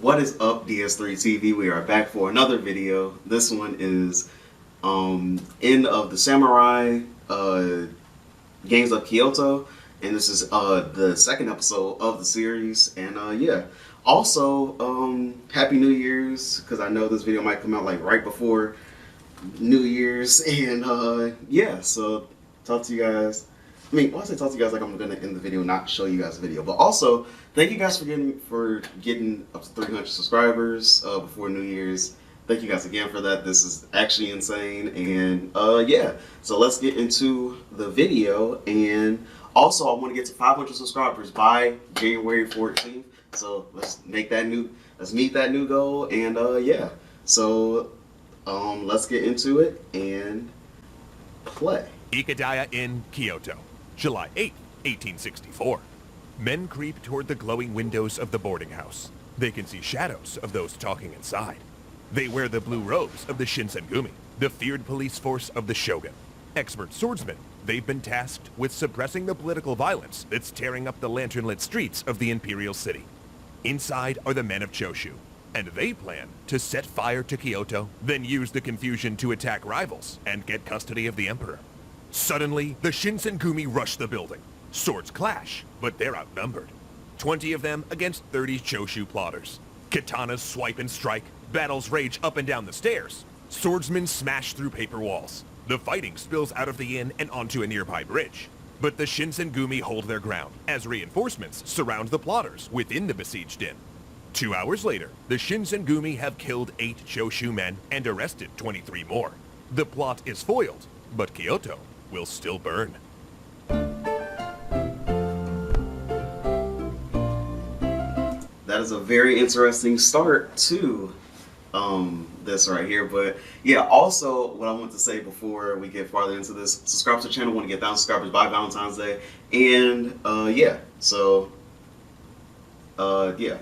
What is up, DS3 TV? We are back for another video. This one is End of the Samurai Games of Kyoto, and this is the second episode of the series. And yeah, also Happy New Year's, because I know this video might come out like right before New Year's. And yeah, so talk to you guys. I mean, why I say talk to you guys like I'm gonna end the video, not show you guys the video. But also, thank you guys for getting up to 300 subscribers before New Year's. Thank you guys again for that. This is actually insane. And yeah, so let's get into the video. And also, I want to get to 500 subscribers by January 14th. So let's meet that new goal. And yeah, so let's get into it and play. Ikedaya in Kyoto, July 8, 1864. Men creep toward the glowing windows of the boarding house. They can see shadows of those talking inside. They wear the blue robes of the Shinsengumi, the feared police force of the shogun. Expert swordsmen, they've been tasked with suppressing the political violence that's tearing up the lantern-lit streets of the imperial city. Inside are the men of Choshu, and they plan to set fire to Kyoto, then use the confusion to attack rivals and get custody of the emperor. Suddenly, the Shinsengumi rush the building. Swords clash, but they're outnumbered. 20 of them against 30 Choshu plotters. Katanas swipe and strike, battles rage up and down the stairs. Swordsmen smash through paper walls. The fighting spills out of the inn and onto a nearby bridge. But the Shinsengumi hold their ground, as reinforcements surround the plotters within the besieged inn. 2 hours later, the Shinsengumi have killed 8 Choshu men and arrested 23 more. The plot is foiled, but Kyoto will still burn. That is a very interesting start to this right here. But yeah, also what I want to say before we get farther into this, subscribe to the channel. Want to get 1,000 subscribers by Valentine's Day. And yeah, so yeah.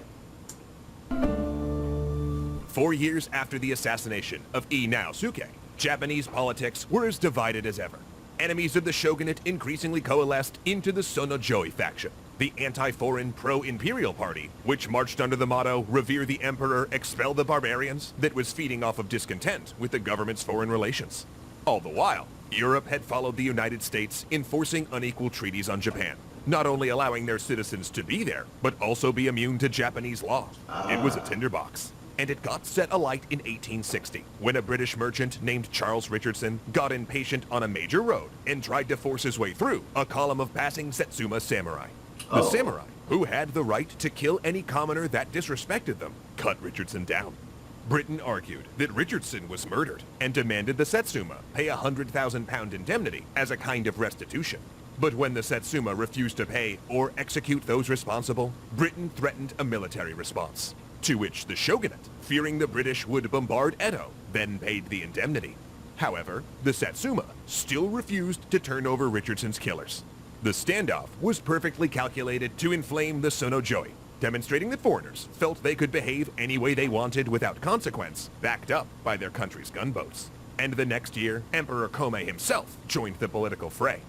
4 years after the assassination of Ii Naosuke, Japanese politics were as divided as ever. Enemies of the shogunate increasingly coalesced into the Sonojoi faction, the anti-foreign pro-imperial party, which marched under the motto, "Revere the Emperor, expel the barbarians," that was feeding off of discontent with the government's foreign relations. All the while, Europe had followed the United States, enforcing unequal treaties on Japan, not only allowing their citizens to be there, but also be immune to Japanese law. It was a tinderbox. And it got set alight in 1860, when a British merchant named Charles Richardson got impatient on a major road and tried to force his way through a column of passing Satsuma samurai. The samurai, who had the right to kill any commoner that disrespected them, cut Richardson down. Britain argued that Richardson was murdered and demanded the Satsuma pay a £100,000 indemnity as a kind of restitution. But when the Satsuma refused to pay or execute those responsible, Britain threatened a military response, to which the shogunate, fearing the British would bombard Edo, then paid the indemnity. However, the Satsuma still refused to turn over Richardson's killers. The standoff was perfectly calculated to inflame the Sonojoi, demonstrating that foreigners felt they could behave any way they wanted without consequence, backed up by their country's gunboats. And the next year, Emperor Komei himself joined the political fray.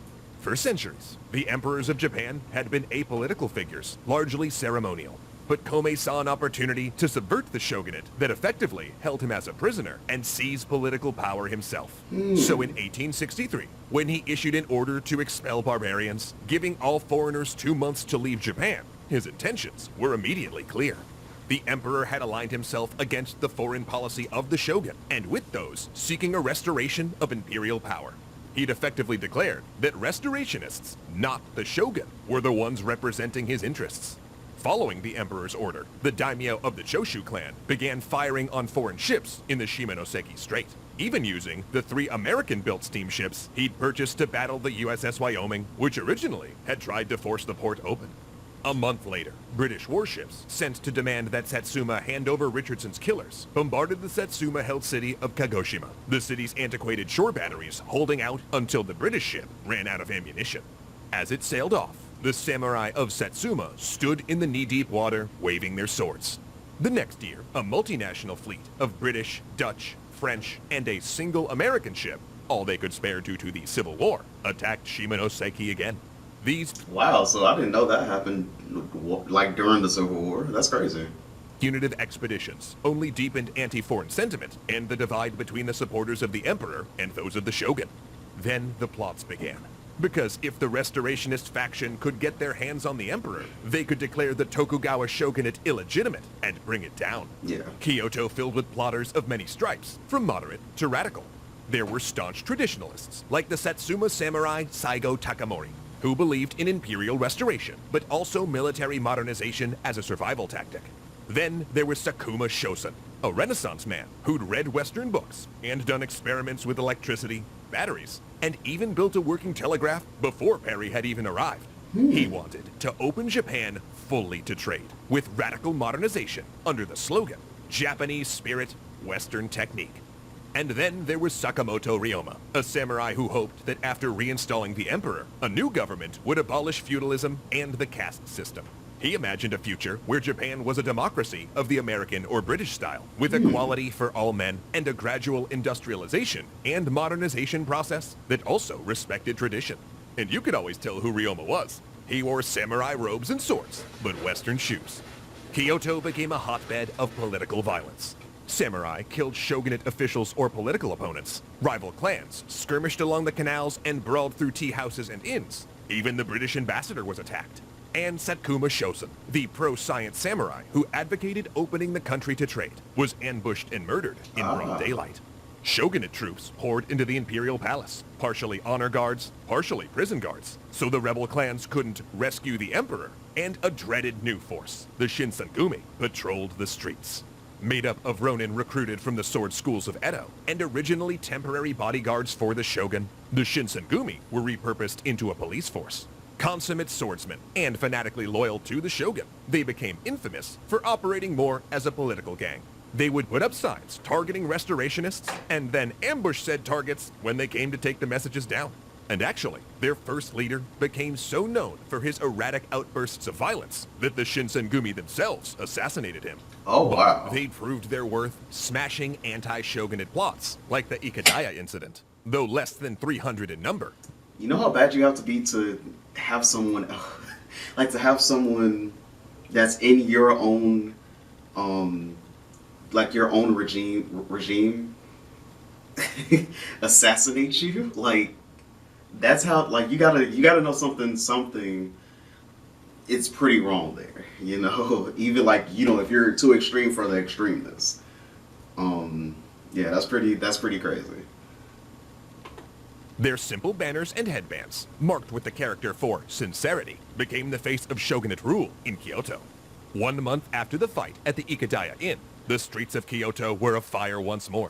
For centuries, the emperors of Japan had been apolitical figures, largely ceremonial. But Komei saw an opportunity to subvert the shogunate that effectively held him as a prisoner and seize political power himself. So in 1863, when he issued an order to expel barbarians, giving all foreigners 2 months to leave Japan, his intentions were immediately clear. The emperor had aligned himself against the foreign policy of the shogun, and with those, seeking a restoration of imperial power. He'd effectively declared that restorationists, not the shogun, were the ones representing his interests. Following the emperor's order, the daimyo of the Choshu clan began firing on foreign ships in the Shimonoseki Strait, even using the 3 American-built steamships he'd purchased to battle the USS Wyoming, which originally had tried to force the port open. A month later, British warships, sent to demand that Satsuma hand over Richardson's killers, bombarded the Satsuma-held city of Kagoshima, the city's antiquated shore batteries holding out until the British ship ran out of ammunition. As it sailed off, the samurai of Satsuma stood in the knee-deep water, waving their swords. The next year, a multinational fleet of British, Dutch, French, and a single American ship, all they could spare due to the Civil War, attacked Shimonoseki again. Wow, so I didn't know that happened like during the Civil War. That's crazy. Punitive expeditions only deepened anti-foreign sentiment and the divide between the supporters of the emperor and those of the shogun. Then the plots began. Because if the restorationist faction could get their hands on the emperor, they could declare the Tokugawa shogunate illegitimate and bring it down. Yeah. Kyoto filled with plotters of many stripes, from moderate to radical. There were staunch traditionalists, like the Satsuma samurai Saigo Takamori, who believed in imperial restoration, but also military modernization as a survival tactic. Then there was Sakuma Shosen, a Renaissance man who'd read Western books and done experiments with electricity, batteries, and even built a working telegraph before Perry had even arrived. He wanted to open Japan fully to trade, with radical modernization under the slogan, Japanese spirit, Western technique. And then there was Sakamoto Ryoma, a samurai who hoped that after reinstalling the emperor, a new government would abolish feudalism and the caste system. He imagined a future where Japan was a democracy of the American or British style, with equality for all men and a gradual industrialization and modernization process that also respected tradition. And you could always tell who Ryoma was. He wore samurai robes and swords, but Western shoes. Kyoto became a hotbed of political violence. Samurai killed shogunate officials or political opponents. Rival clans skirmished along the canals and brawled through tea houses and inns. Even the British ambassador was attacked. And Sakuma Shosen, the pro-science samurai who advocated opening the country to trade, was ambushed and murdered in broad daylight. Shogunate troops poured into the imperial palace, partially honor guards, partially prison guards, so the rebel clans couldn't rescue the emperor, and a dreaded new force, the Shinsengumi, patrolled the streets. Made up of ronin recruited from the sword schools of Edo, and originally temporary bodyguards for the shogun, the Shinsengumi were repurposed into a police force. Consummate swordsmen and fanatically loyal to the shogun, they became infamous for operating more as a political gang. They would put up signs targeting restorationists and then ambush said targets when they came to take the messages down. And actually, their first leader became so known for his erratic outbursts of violence that the Shinsengumi themselves assassinated him. Oh, wow. But they proved their worth smashing anti-shogunate plots, like the Ikedaya incident, though less than 300 in number. You know how bad you have to be to have someone, like to have someone that's in your own, like your own regime assassinate you? Like, that's how, like, you gotta know something, it's pretty wrong there, you know? Even like, you know, if you're too extreme for the extremeness. Yeah, that's pretty crazy. Their simple banners and headbands, marked with the character for sincerity, became the face of shogunate rule in Kyoto. 1 month after the fight at the Ikedaya Inn, the streets of Kyoto were afire once more.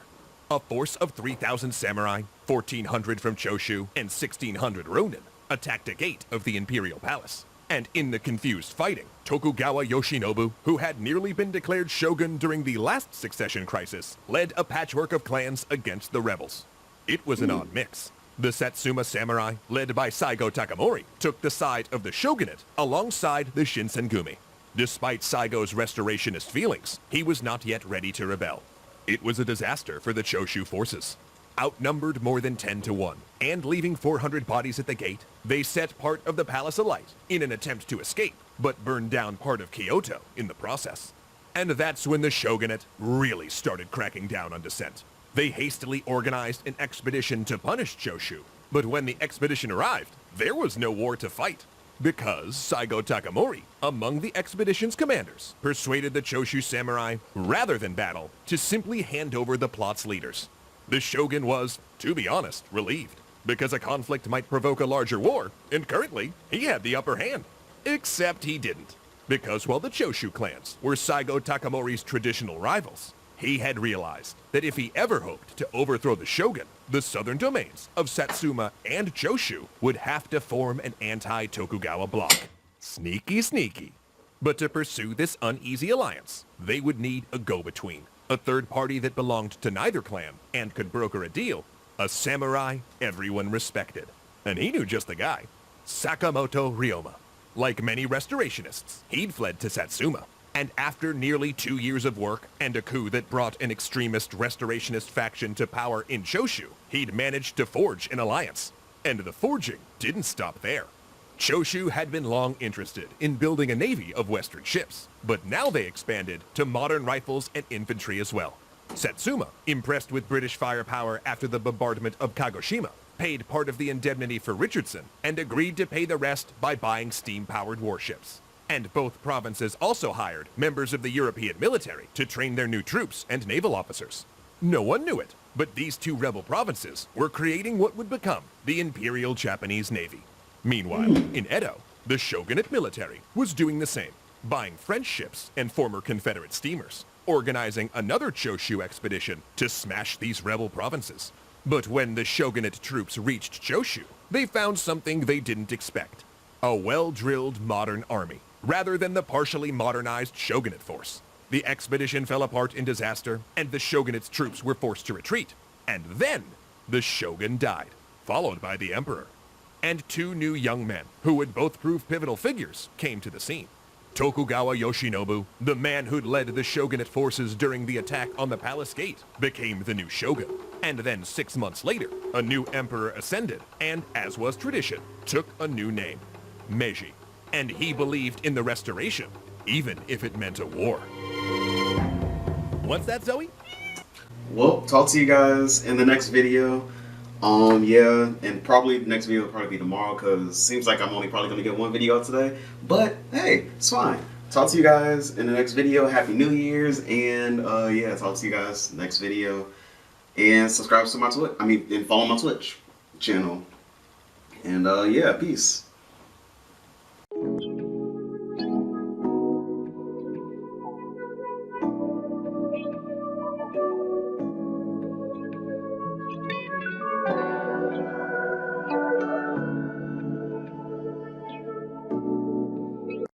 A force of 3,000 samurai, 1,400 from Choshu, and 1,600 ronin attacked a gate of the imperial palace. And in the confused fighting, Tokugawa Yoshinobu, who had nearly been declared shogun during the last succession crisis, led a patchwork of clans against the rebels. It was an odd mix. The Satsuma samurai, led by Saigo Takamori, took the side of the shogunate alongside the Shinsengumi. Despite Saigo's restorationist feelings, he was not yet ready to rebel. It was a disaster for the Choshu forces. Outnumbered more than 10 to 1, and leaving 400 bodies at the gate, they set part of the palace alight in an attempt to escape, but burned down part of Kyoto in the process. And that's when the shogunate really started cracking down on dissent. They hastily organized an expedition to punish Choshu, but when the expedition arrived, there was no war to fight. Because Saigo Takamori, among the expedition's commanders, persuaded the Choshu samurai, rather than battle, to simply hand over the plot's leaders. The shogun was, to be honest, relieved, because a conflict might provoke a larger war, and currently, he had the upper hand. Except he didn't, because while the Choshu clans were Saigo Takamori's traditional rivals, he had realized that if he ever hoped to overthrow the shogun, the southern domains of Satsuma and Choshu would have to form an anti-Tokugawa bloc. Sneaky, sneaky. But to pursue this uneasy alliance, they would need a go-between, a third party that belonged to neither clan and could broker a deal, a samurai everyone respected. And he knew just the guy, Sakamoto Ryoma. Like many restorationists, he'd fled to Satsuma. And after nearly 2 years of work and a coup that brought an extremist restorationist faction to power in Choshu, he'd managed to forge an alliance. And the forging didn't stop there. Choshu had been long interested in building a navy of Western ships, but now they expanded to modern rifles and infantry as well. Satsuma, impressed with British firepower after the bombardment of Kagoshima, paid part of the indemnity for Richardson and agreed to pay the rest by buying steam-powered warships. And both provinces also hired members of the European military to train their new troops and naval officers. No one knew it, but these two rebel provinces were creating what would become the Imperial Japanese Navy. Meanwhile, in Edo, the shogunate military was doing the same, buying French ships and former Confederate steamers, organizing another Choshu expedition to smash these rebel provinces. But when the shogunate troops reached Choshu, they found something they didn't expect. A well-drilled modern army, rather than the partially modernized shogunate force. The expedition fell apart in disaster, and the shogunate's troops were forced to retreat. And then, the shogun died, followed by the emperor. And two new young men, who would both prove pivotal figures, came to the scene. Tokugawa Yoshinobu, the man who'd led the shogunate forces during the attack on the palace gate, became the new shogun. And then 6 months later, a new emperor ascended, and, as was tradition, took a new name, Meiji. And he believed in the restoration, even if it meant a war. What's that, Zoe? Well, talk to you guys in the next video. Yeah, and probably the next video will probably be tomorrow because it seems like I'm only probably going to get one video out today. But hey, it's fine. Talk to you guys in the next video. Happy New Year's, and yeah, talk to you guys next video. And subscribe to my Twitch. And follow my Twitch channel. And yeah, peace.